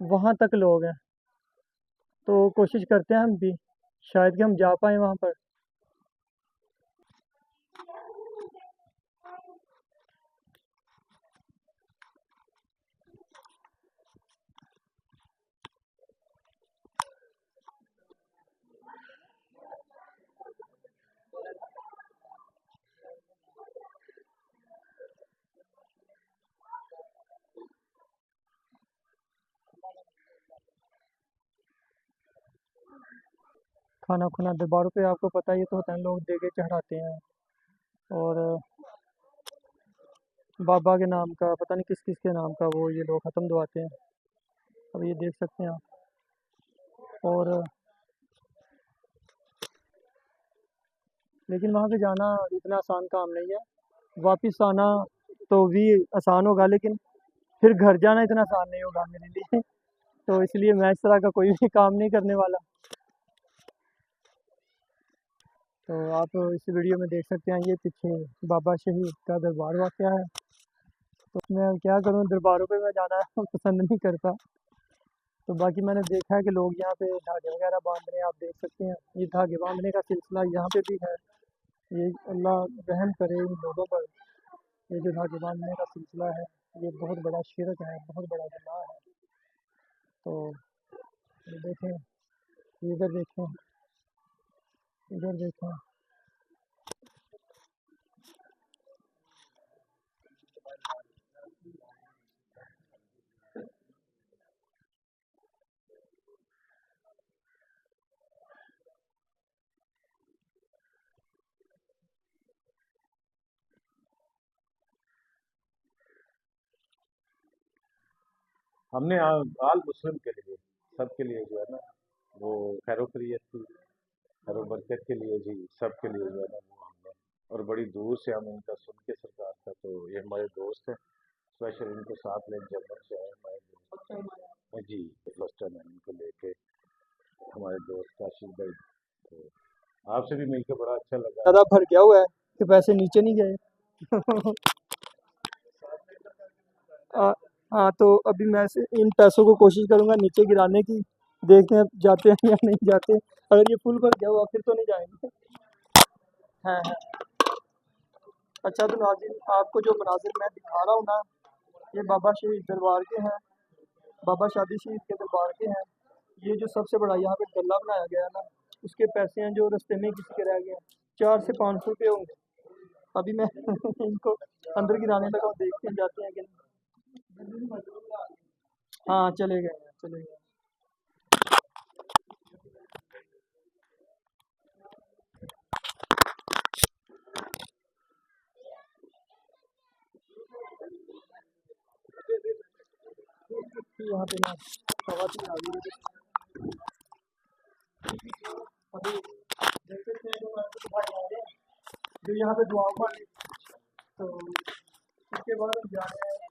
वहाँ तक लोग हैं। तो कोशिश करते हैं हम भी शायद कि हम जा पाएँ वहाँ पर। खाना खुना दरबारों पे आपको पता ही तो होता है, लोग देके चढ़ाते हैं और बाबा के नाम का पता नहीं किस किस के नाम का वो ये लोग ख़त्म दवाते हैं। अब ये देख सकते हैं आप। और लेकिन वहाँ पे जाना इतना आसान काम नहीं है, वापस आना तो भी आसान होगा, लेकिन फिर घर जाना इतना आसान नहीं होगा मेरे लिए। तो इसलिए मैं इस तरह का कोई भी काम नहीं करने वाला। तो आप इस वीडियो में देख सकते हैं, ये पीछे बाबा शहीद का दरबार वाक़या है। तो मैं क्या करूँ, दरबारों पे मैं जाना पसंद नहीं करता। तो बाकी मैंने देखा है कि लोग यहाँ पे धागे वगैरह बांध रहे हैं, आप देख सकते हैं। ये धागे बांधने का सिलसिला यहाँ पे भी है। ये अल्लाह रहम करे इन लोगों पर। ये जो धागे बांधने का सिलसिला है, ये बहुत बड़ा शिरक है, बहुत बड़ा गुनाह है। तो ये देखें, इधर देखें, इधर देखें। हमने आल मुस्लिम के लिए, सबके लिए जो है ना, वो खैरो खैरियत की, खैरो बरकत के लिए जी, सबके लिए जो है ना वो हमने, और बड़ी दूर से हम इनका सुन के सरकार का, तो ये हमारे दोस्त हैं, स्पेशल इनको साथ लेके जर्मन से आए हमारे दोस्त जी। फर्स्ट टाइम हम इनको लेके, हमारे दोस्त काशिफ भाई। तो आपसे भी मिलकर बड़ा अच्छा लगा। ज़्यादा भर गया हुआ है कि पैसे नीचे नहीं गए। हाँ, तो अभी मैं इन पैसों को कोशिश करूँगा नीचे गिराने की, देखते हैं जाते हैं या नहीं जाते। अगर ये फुल भर गया हुआ फिर तो नहीं जाएंगे। हाँ हाँ। अच्छा तो नाज़रीन, आपको जो मनाजिर मैं दिखा रहा हूँ ना, ये बाबा शहीद दरबार के हैं, बाबा शादी शहीद के दरबार के हैं। ये जो सबसे बड़ा यहाँ पे गला बनाया गया है ना, उसके पैसे हैं जो रास्ते में किसी के रह गए हैं, 400 से 500 रुपये होंगे। अभी मैं इनको अंदर गिराने लगा हूँ, देखते हैं जाते हैं कि नहीं। हाँ चले गए हैं, चले गए। यहाँ पे ना खवातीन आ गई है। अभी देख सकते हैं जो हमारे कुछ भाई आ रहे हैं, जो यहाँ पे दुआ मांगे। तो उसके बाद हम जा रहे हैं।